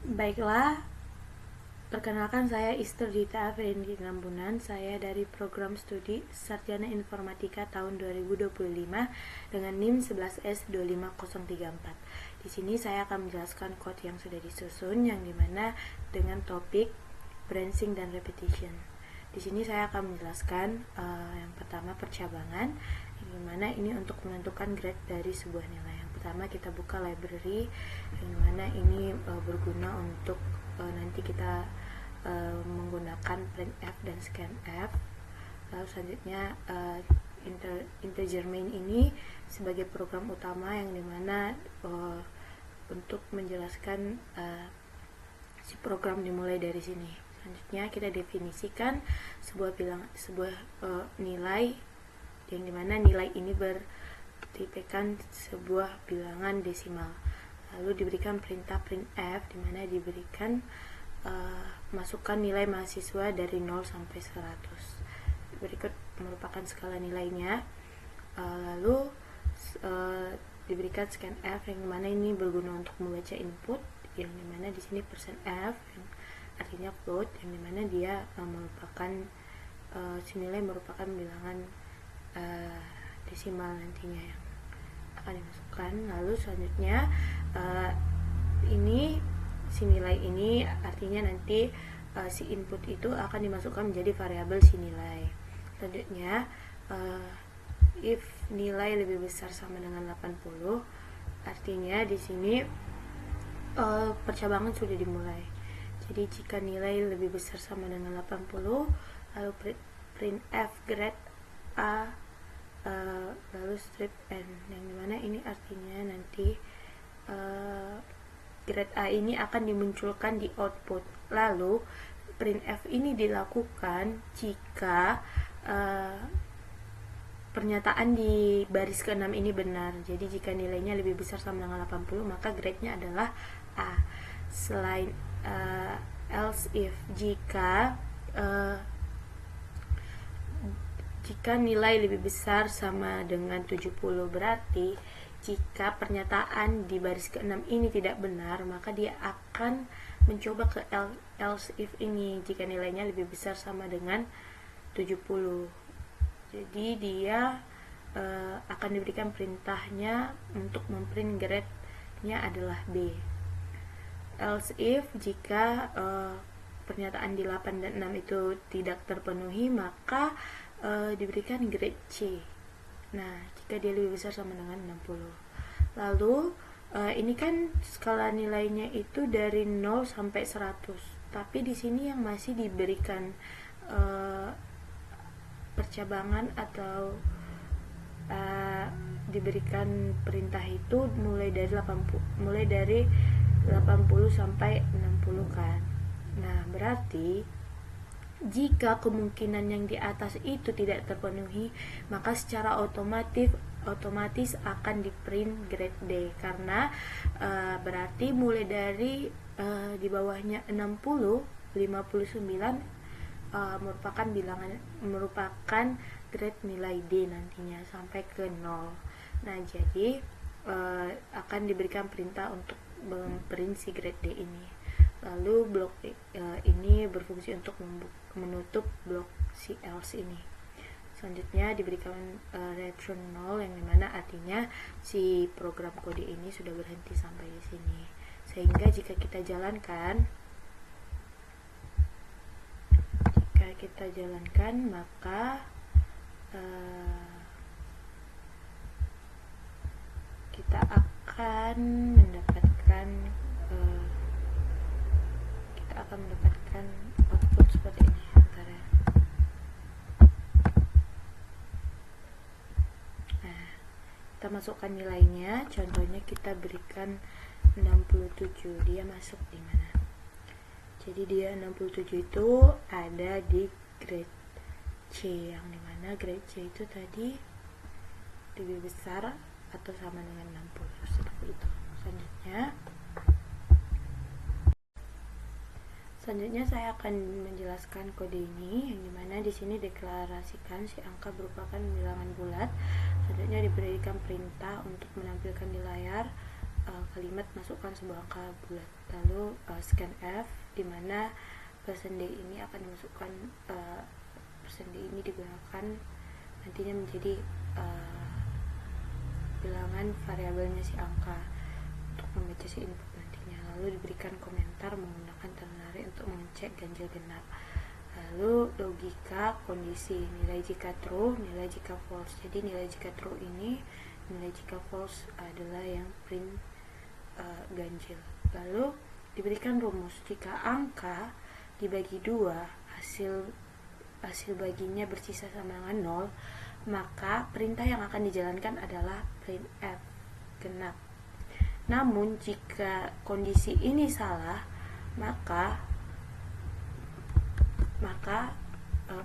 Baiklah, perkenalkan saya Ister Dita Ferendi Rambunan. Saya dari program studi Sarjana Informatika tahun 2025 dengan NIM 11S25034. Di sini saya akan menjelaskan code yang sudah disusun, yang dimana dengan topik branching dan repetition. Di sini saya akan menjelaskan yang pertama percabangan, yang dimana ini untuk menentukan grade dari sebuah nilai. Yang pertama kita buka library, yang dimana ini berguna untuk nanti kita menggunakan printf dan scanf. Lalu selanjutnya integer main ini sebagai program utama, yang dimana untuk menjelaskan si program dimulai dari sini. Selanjutnya kita definisikan sebuah nilai, yang dimana nilai ini bertipekan sebuah bilangan desimal. Lalu diberikan perintah printf, dimana diberikan masukkan nilai mahasiswa dari 0 sampai 100. Berikut merupakan skala nilainya. Lalu diberikan scanf, yang dimana ini berguna untuk membaca input, yang dimana di sini %f yang artinya float, yang dimana dia merupakan nilai merupakan bilangan desimal nantinya yang akan dimasukkan. Lalu selanjutnya ini si nilai ini artinya nanti si input itu akan dimasukkan menjadi variabel si nilai. Selanjutnya if nilai lebih besar sama dengan 80, artinya di sini percabangan sudah dimulai. Jadi jika nilai lebih besar sama dengan 80, lalu printf grade A, lalu strip n, yang dimana ini artinya nanti grade A ini akan dimunculkan di output. Lalu printf ini dilakukan jika pernyataan di baris ke-6 ini benar. Jadi jika nilainya lebih besar sama dengan 80, maka grade-nya adalah A. Selain else if, jika nilai lebih besar sama dengan 70, berarti jika pernyataan di baris ke-6 ini tidak benar, maka dia akan mencoba ke else if ini jika nilainya lebih besar sama dengan 70. Jadi dia akan diberikan perintahnya untuk memprint grade-nya adalah B. Else if, jika pernyataan di 8 dan 6 itu tidak terpenuhi, maka diberikan grade C. Nah, jika dia lebih besar sama dengan 60. Lalu ini kan skala nilainya itu dari 0 sampai 100. Tapi di sini yang masih diberikan percabangan atau diberikan perintah itu mulai dari 80 sampai 60 kan. Nah, berarti jika kemungkinan yang di atas itu tidak terpenuhi, maka secara otomatis akan di print grade D, karena berarti mulai dari di bawahnya 60, 59 merupakan grade nilai D nantinya sampai ke 0. Nah, jadi akan diberikan perintah untuk memprint si grade D ini. Lalu blok ini berfungsi untuk menutup blok si else ini. Selanjutnya diberikan return 0, yang dimana artinya si program kode ini sudah berhenti sampai di sini. Sehingga jika kita jalankan, maka kita akan mendapatkan output seperti ini. Nah, kita masukkan nilainya. Contohnya kita berikan 67, dia masuk di mana? Jadi dia 67 itu ada di grade C, yang dimana grade C itu tadi lebih besar atau sama dengan 60, seperti itu. Selanjutnya saya akan menjelaskan kode ini, yang dimana di sini deklarasikan si angka merupakan bilangan bulat. Selanjutnya diberikan perintah untuk menampilkan di layar kalimat masukkan sebuah angka bulat. Lalu scanf, di mana persen D ini akan dimasukkan, persen D ini digunakan nantinya menjadi bilangan variabelnya si angka untuk membaca si input nantinya. Lalu diberikan komentar menggunakan ternary untuk mengecek ganjil genap. Lalu logika kondisi, nilai jika true, nilai jika false. Jadi nilai jika true ini, nilai jika false adalah yang print ganjil. Lalu diberikan rumus, jika angka dibagi 2, hasil baginya bersisa sama dengan 0, maka perintah yang akan dijalankan adalah printf genap. Namun jika kondisi ini salah, maka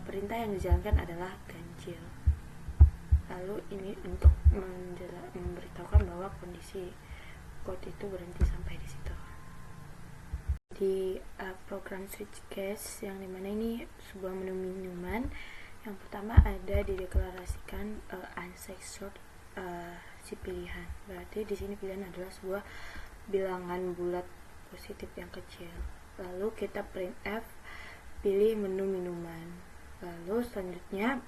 perintah yang dijalankan adalah ganjil. Lalu ini untuk memberitahukan bahwa kondisi code itu berhenti sampai di situ. Di program switch case, yang dimana ini sebuah menu minuman, yang pertama ada dideklarasikan unsecured si pilihan. Berarti di sini pilihan adalah sebuah bilangan bulat positif yang kecil. Lalu kita printf pilih menu minuman. Lalu selanjutnya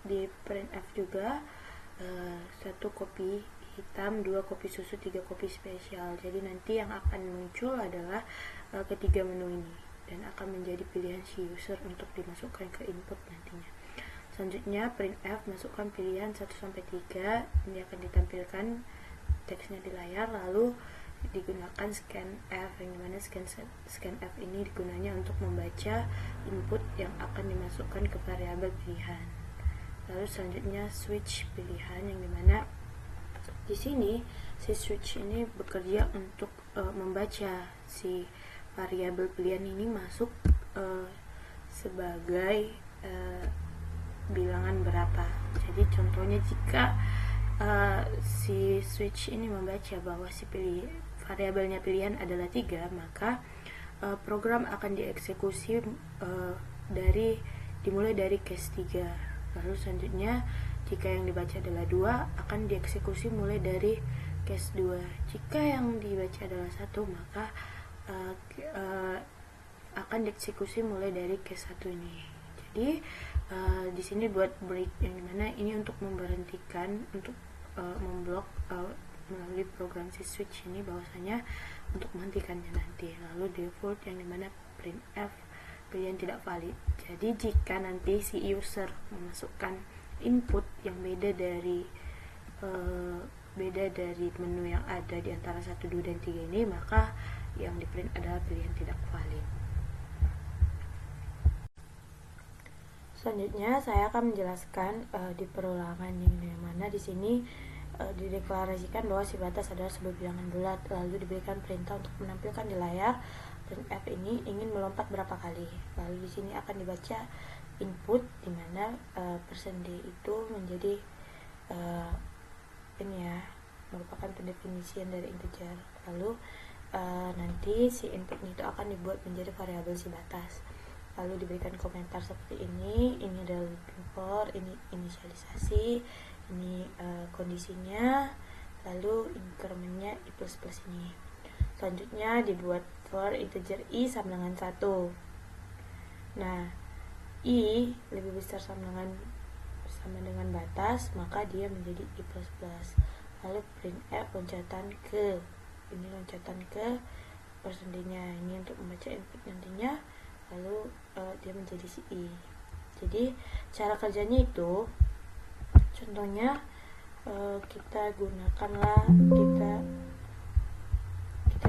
di printf juga 1 kopi hitam, 2 kopi susu, 3 kopi spesial. Jadi nanti yang akan muncul adalah ketiga menu ini dan akan menjadi pilihan si user untuk dimasukkan ke input nantinya. Selanjutnya printf masukkan pilihan 1-3, ini akan ditampilkan teksnya di layar. Lalu digunakan scanf, yang dimana scanf ini digunanya untuk membaca input yang akan dimasukkan ke variabel pilihan. Lalu selanjutnya switch pilihan, yang dimana di sini si switch ini bekerja untuk membaca si variabel pilihan ini masuk sebagai bilangan berapa. Jadi contohnya jika si switch ini membaca bahwa si variabelnya pilihan adalah 3, maka program akan dieksekusi dimulai dari case 3. Lalu selanjutnya jika yang dibaca adalah 2, akan dieksekusi mulai dari case 2. Jika yang dibaca adalah 1, maka akan dieksekusi mulai dari case 1 ini. Jadi di sini buat break, yang dimana ini untuk memberhentikan, untuk memblok melalui program si switch ini bahwasanya untuk menghentikannya nanti. Lalu default, yang dimana printf pilihan tidak valid. Jadi jika nanti si user memasukkan input yang beda dari menu yang ada di antara 1, 2, dan 3 ini, maka yang di print adalah pilihan tidak valid. Selanjutnya saya akan menjelaskan di perulangan, yang mana di sini dideklarasikan bahwa si batas adalah sebuah bilangan bulat. Lalu diberikan perintah untuk menampilkan di layar printf ini ingin melompat berapa kali. Lalu di sini akan dibaca input, di mana persen D itu menjadi merupakan pendefinisian dari integer. Lalu nanti si inputnya itu akan dibuat menjadi variabel si batas. Lalu diberikan komentar seperti ini adalah looping for, ini inisialisasi, ini kondisinya, lalu incrementnya i plus ini. Selanjutnya dibuat for integer i sama dengan 1. Nah, i lebih besar sama dengan batas, maka dia menjadi i plus. Lalu printf loncatan ke persen D-nya, ini untuk membaca input nantinya. Lalu dia menjadi si i. Jadi cara kerjanya itu, contohnya kita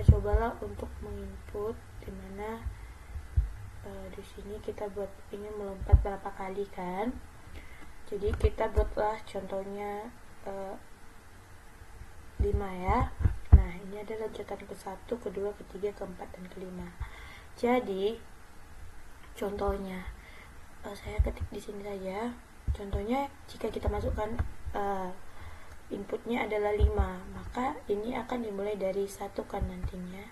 cobalah untuk menginput, dimana di sini kita buat ingin melompat berapa kali kan. Jadi kita buatlah contohnya 5 ya. Nah, ini adalah loncatan ke-1, ke-2, ke-3, ke-4, dan ke-5. Jadi contohnya saya ketik di sini saja. Contohnya jika kita masukkan inputnya adalah 5, maka ini akan dimulai dari 1 kan nantinya.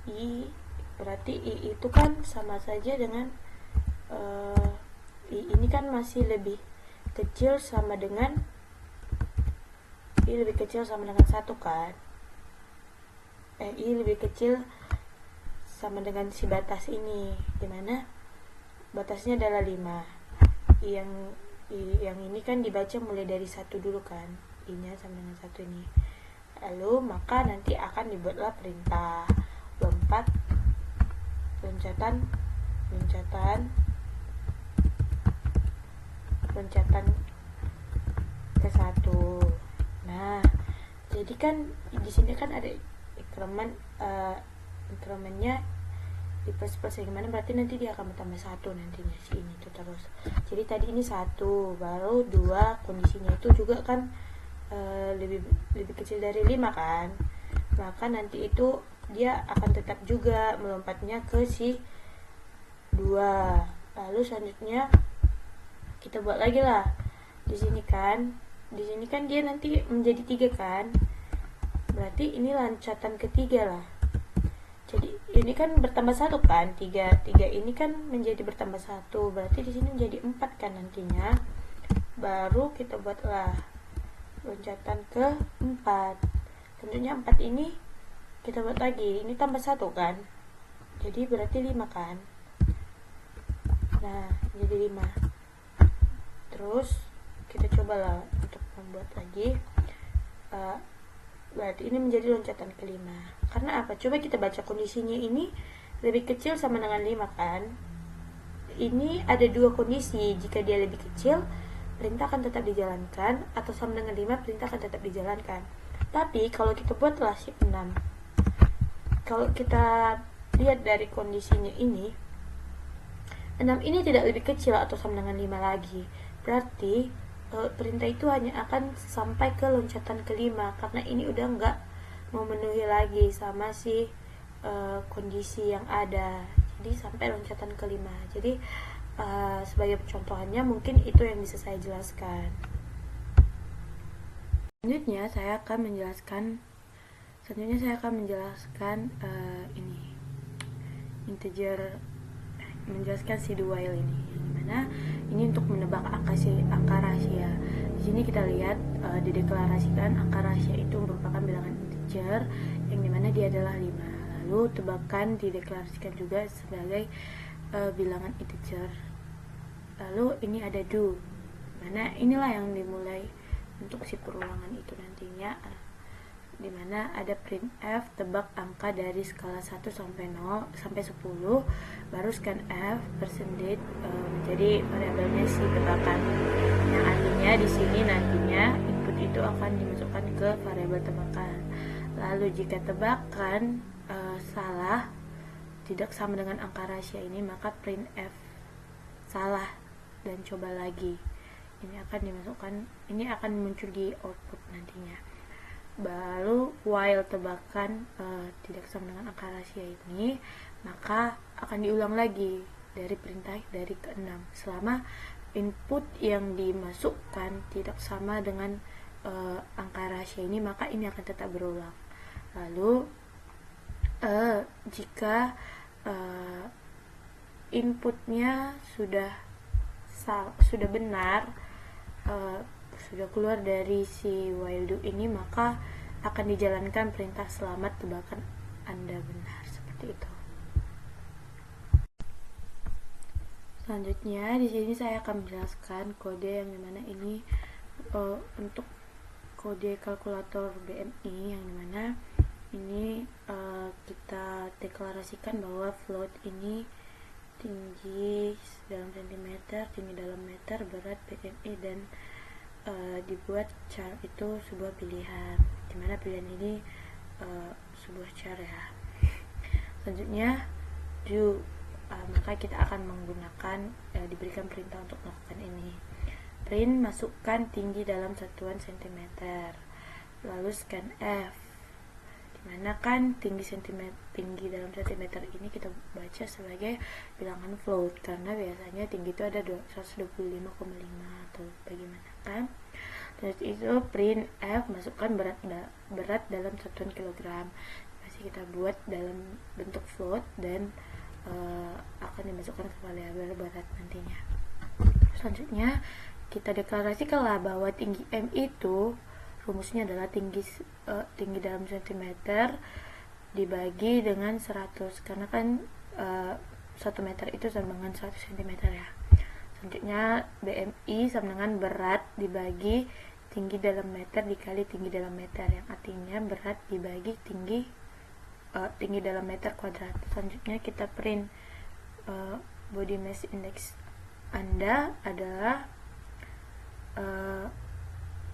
I berarti i itu kan sama saja dengan i ini kan masih lebih kecil sama dengan 1 kan. I lebih kecil sama dengan si batas ini, dimana batasnya adalah 5. Yang ini kan dibaca mulai dari 1 dulu kan, I-nya sama dengan 1 ini. Lalu maka nanti akan dibuatlah perintah lompat, loncatan ke 1. Nah, jadi kan di sini kan ada incrementnya di plus yang mana, berarti nanti dia akan bertambah 1 nantinya si ini tuh terus. Jadi tadi ini 1, baru 2, kondisinya itu juga kan lebih kecil dari 5 kan, maka nanti itu dia akan tetap juga melompatnya ke si 2. Lalu selanjutnya kita buat lagi lah di sini kan dia nanti menjadi 3 kan, berarti ini loncatan ketiga lah. Jadi ini kan bertambah 1 kan, 3 ini kan menjadi bertambah 1, berarti di sini menjadi 4 kan nantinya. Baru kita buatlah loncatan ke 4. Tentunya 4 ini kita buat lagi, ini tambah 1 kan, jadi berarti 5 kan. Nah, jadi 5. Terus kita cobalah untuk membuat lagi, berarti ini menjadi loncatan ke-5. Karena apa? Coba kita baca kondisinya, ini lebih kecil sama dengan 5 kan. Ini ada 2 kondisi, jika dia lebih kecil perintah akan tetap dijalankan, atau sama dengan 5 perintah akan tetap dijalankan. Tapi kalau kita buatlah si 6, kalau kita lihat dari kondisinya ini, 6 ini tidak lebih kecil atau sama dengan 5 lagi, berarti perintah itu hanya akan sampai ke loncatan ke-5, karena ini udah nggak memenuhi lagi sama si kondisi yang ada, jadi sampai loncatan ke-5. Jadi sebagai contohannya mungkin itu yang bisa saya jelaskan. Selanjutnya saya akan menjelaskan ini integer, menjelaskan si do while ini, dimana ini untuk menebak angka rahasia. Di sini kita lihat dideklarasikan angka rahasia itu merupakan bilangan integer yang dimana dia adalah 5. Lalu tebakan dideklarasikan juga sebagai bilangan integer. Lalu ini ada do, mana inilah yang dimulai untuk si perulangan itu nantinya, dimana ada printf tebak angka dari skala 1 sampai 0 sampai 10, baru scanf percentage menjadi variabelnya si tebakan, yang artinya di sini nantinya input itu akan dimasukkan ke variabel tebakan. Lalu jika tebakan salah, tidak sama dengan angka rahasia ini, maka printf salah dan coba lagi. Ini akan muncul di output nantinya. Baru while tebakan tidak sama dengan angka rahasia ini, maka akan diulang lagi dari perintah dari ke-6 selama input yang dimasukkan tidak sama dengan angka rahasia ini, maka ini akan tetap berulang. Lalu jika inputnya sudah benar, sudah keluar dari si while do ini, maka akan dijalankan perintah selamat tebakan Anda benar, seperti itu. Selanjutnya di sini saya akan menjelaskan kode yang dimana ini untuk kode kalkulator BMI, yang dimana ini kita deklarasikan bahwa float ini tinggi dalam centimeter, tinggi dalam meter, berat BMI, dan dibuat char itu sebuah pilihan, dimana pilihan ini sebuah char ya. Selanjutnya do, maka kita akan menggunakan diberikan perintah untuk melakukan ini. Print masukkan tinggi dalam satuan centimeter, lalu scanf, dimana kan tinggi dalam sentimeter ini kita baca sebagai bilangan float, karena biasanya tinggi itu ada 125,5 atau bagaimana kan. Terus itu print f, masukkan berat dalam satuan kilogram, masih kita buat dalam bentuk float dan akan dimasukkan ke variabel berat nantinya. Selanjutnya kita deklarasikanlah bahwa tinggi m itu rumusnya adalah tinggi dalam sentimeter dibagi dengan 100, karena kan 1 meter itu sama dengan 100 cm ya. Selanjutnya BMI sama dengan berat dibagi tinggi dalam meter dikali tinggi dalam meter, yang artinya berat dibagi tinggi dalam meter kuadrat. Selanjutnya kita print body mass index Anda adalah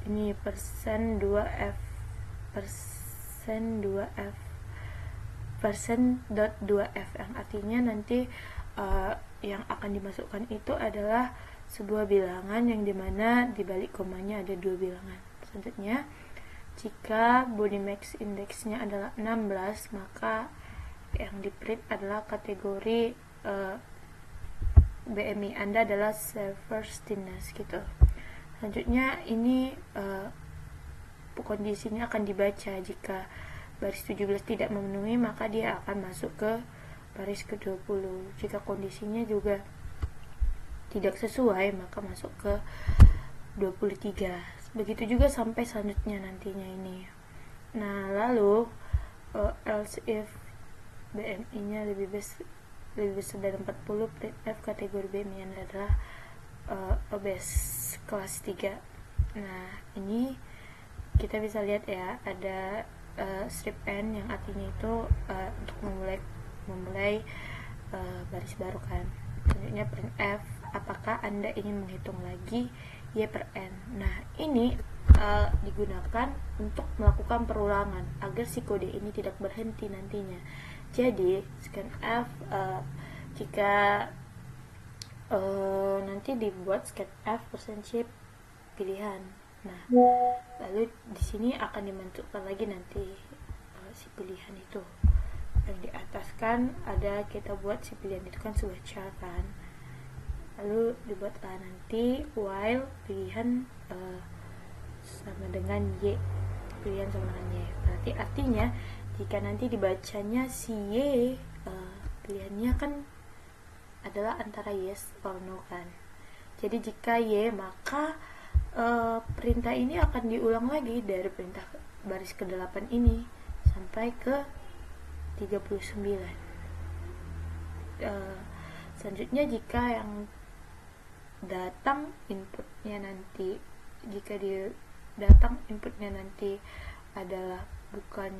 ini persen 2F dot 2F, yang artinya nanti yang akan dimasukkan itu adalah sebuah bilangan yang dimana di balik komanya ada 2 bilangan. Selanjutnya, jika body mass indexnya adalah 16, maka yang di print adalah kategori BMI Anda adalah severe stiffness gitu. Selanjutnya ini kondisinya akan dibaca. Jika baris 17 tidak memenuhi, maka dia akan masuk ke baris ke-20. Jika kondisinya juga tidak sesuai, maka masuk ke 23. Begitu juga sampai selanjutnya nantinya ini. Nah, lalu else if BMI-nya lebih besar dari 40, print F kategori BMI adalah obes kelas 3. Nah, ini kita bisa lihat ya, ada strip N yang artinya itu untuk memulai baris baru kan. Selanjutnya print F, apakah Anda ingin menghitung lagi Y per N. Nah, ini digunakan untuk melakukan perulangan agar si kode ini tidak berhenti nantinya. Jadi scan F jika nanti dibuat scan F %shape pilihan. Nah, lalu di sini akan dimasukkan lagi nanti si pilihan itu. Yang di atas kan ada, kita buat si pilihan itu kan sebuah chart kan. Lalu dibuatlah nanti while pilihan sama dengan Y, pilihan sama dengan Y. Berarti artinya jika nanti dibacanya si Y, pilihannya kan adalah antara yes or no kan. Jadi jika Y, maka perintah ini akan diulang lagi dari perintah baris ke-8 ini sampai ke 39. Selanjutnya jika yang datang inputnya nanti adalah bukan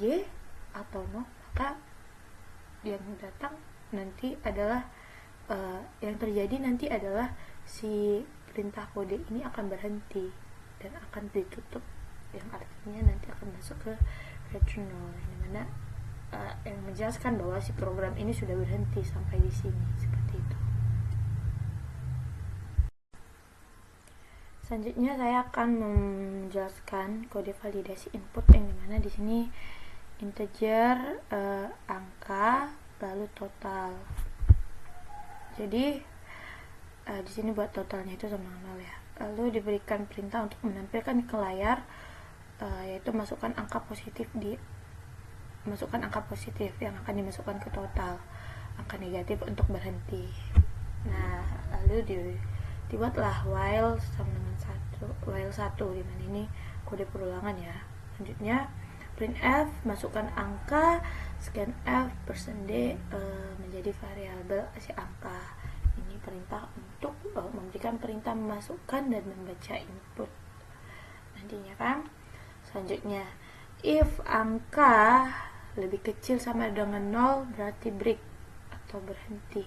Y atau no, maka yang datang nanti adalah yang terjadi nanti adalah si perintah kode ini akan berhenti dan akan ditutup, yang artinya nanti akan masuk ke return null, yang mana yang menjelaskan bahwa si program ini sudah berhenti sampai di sini, seperti itu. Selanjutnya saya akan menjelaskan kode validasi input, yang dimana di sini integer, angka, lalu total. Jadi di sini buat totalnya itu sama 0 ya. Lalu diberikan perintah untuk menampilkan ke layar, yaitu masukkan angka positif yang akan dimasukkan ke total, angka negatif untuk berhenti. Nah, lalu dibuatlah while sama dengan 1, di mana ini kode perulangan ya. Selanjutnya print F, masukkan angka, scan F %d menjadi variabel si angka. Ini perintah untuk memberikan perintah memasukkan dan membaca input nantinya kan. Selanjutnya if angka lebih kecil sama dengan 0 berarti break atau berhenti,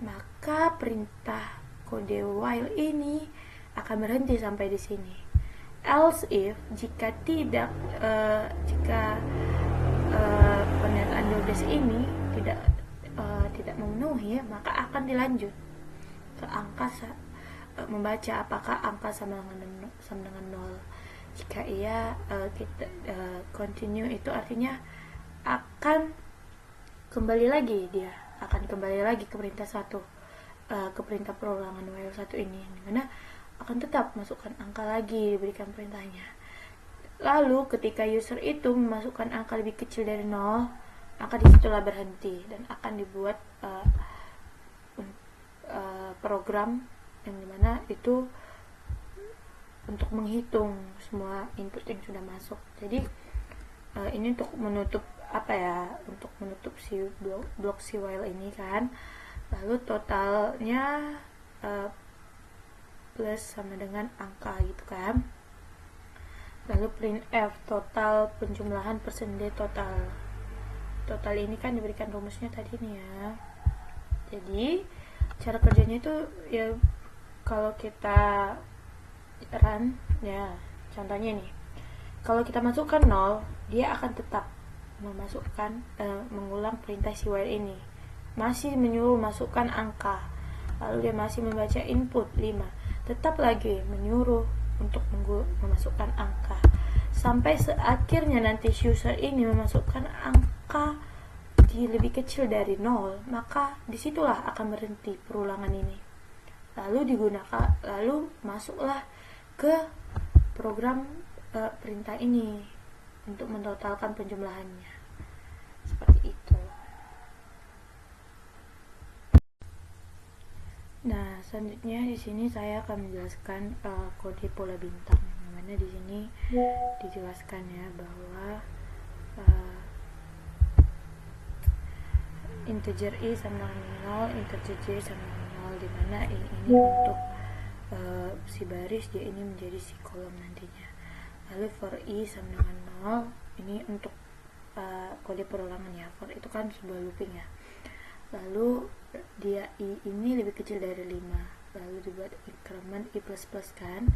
maka perintah kode while ini akan berhenti sampai di sini. Else if, jika pernyataan Diodes ini tidak memenuhi, maka akan dilanjut ke angka membaca apakah angka sama dengan 0. Jika iya, kita continue, itu artinya akan kembali lagi ke perintah 1, ke perintah perulangan while 1 ini, dimana akan tetap masukkan angka lagi, diberikan perintahnya. Lalu ketika user itu memasukkan angka lebih kecil dari 0, maka disitulah berhenti dan akan dibuat program yang dimana itu untuk menghitung semua input yang sudah masuk. Jadi ini untuk menutup untuk menutup si blok si while ini kan. Lalu totalnya plus sama dengan angka gitu kan. Lalu printf total penjumlahan persen-d total ini kan diberikan rumusnya tadi nih ya. Jadi cara kerjanya itu ya kalau kita run ya, contohnya nih, kalau kita masukkan 0, dia akan tetap mengulang perintah si while ini, masih menyuruh masukkan angka. Lalu dia masih membaca input 5, tetap lagi menyuruh untuk memasukkan angka, sampai akhirnya nanti user ini memasukkan angka lebih kecil dari 0, maka disitulah akan berhenti perulangan ini. Lalu masuklah ke program perintah ini untuk mentotalkan penjumlahannya. Seperti itu. Nah, selanjutnya di sini saya akan menjelaskan kode pola bintang, yang mana di sini dijelaskan ya bahwa integer i sama dengan 0, integer j sama dengan 0, dimana ini untuk si baris, j ini menjadi si kolom nantinya. Lalu for i sama dengan 0, ini untuk kode perulangan ya. For itu kan sebuah looping ya. Lalu dia i ini lebih kecil dari 5, lalu dibuat increment i++ kan.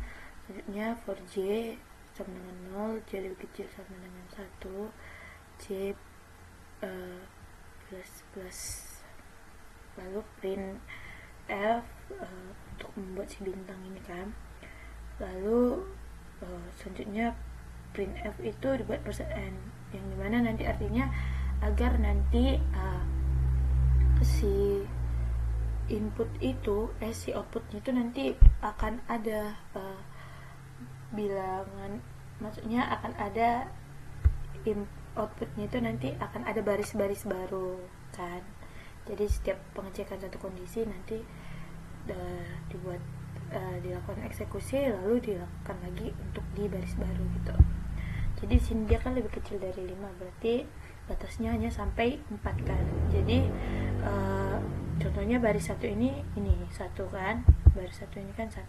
Selanjutnya for j sama dengan 0, j lebih kecil sama dengan 1, j plus. Lalu print f untuk membuat si bintang ini kan. Lalu selanjutnya print f itu dibuat %n, yang dimana nanti artinya agar nanti si input itu si outputnya itu nanti akan ada bilangan, maksudnya akan ada outputnya itu nanti akan ada baris-baris baru kan. Jadi setiap pengecekan satu kondisi nanti dilakukan eksekusi, lalu dilakukan lagi untuk di baris baru gitu. Jadi sini dia kan lebih kecil dari 5, berarti batasnya hanya sampai 4 kan. Jadi contohnya baris 1 ini 1 kan, baris 1 ini kan 1,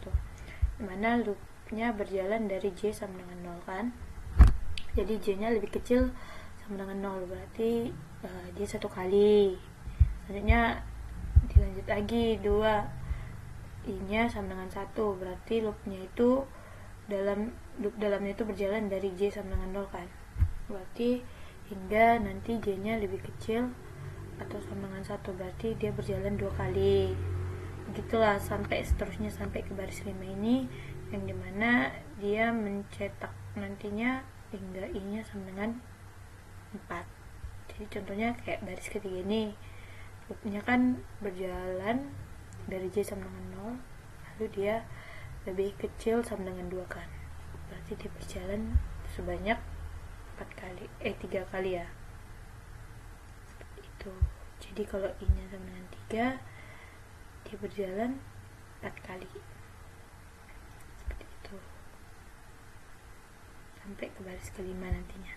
dimana loopnya berjalan dari j sama dengan 0 kan. Jadi j nya lebih kecil sama dengan 0, berarti dia 1 kali. Selanjutnya dilanjut lagi 2, i nya sama dengan 1, berarti loopnya itu loop dalamnya itu berjalan dari j sama dengan 0 kan, berarti hingga nanti j nya lebih kecil atau sama dengan 1, berarti dia berjalan 2 kali. Begitulah sampai seterusnya sampai ke baris 5 ini, yang dimana dia mencetak nantinya hingga i nya sama dengan 4. Jadi contohnya kayak baris ketiga ini, loopnya kan berjalan dari j sama dengan 0, lalu dia lebih kecil sama dengan 2 kan, berarti dia berjalan sebanyak 3 kali ya. Seperti itu. Jadi kalau i nya sama dengan 3, dia berjalan 4 kali. Seperti itu sampai ke baris kelima nantinya.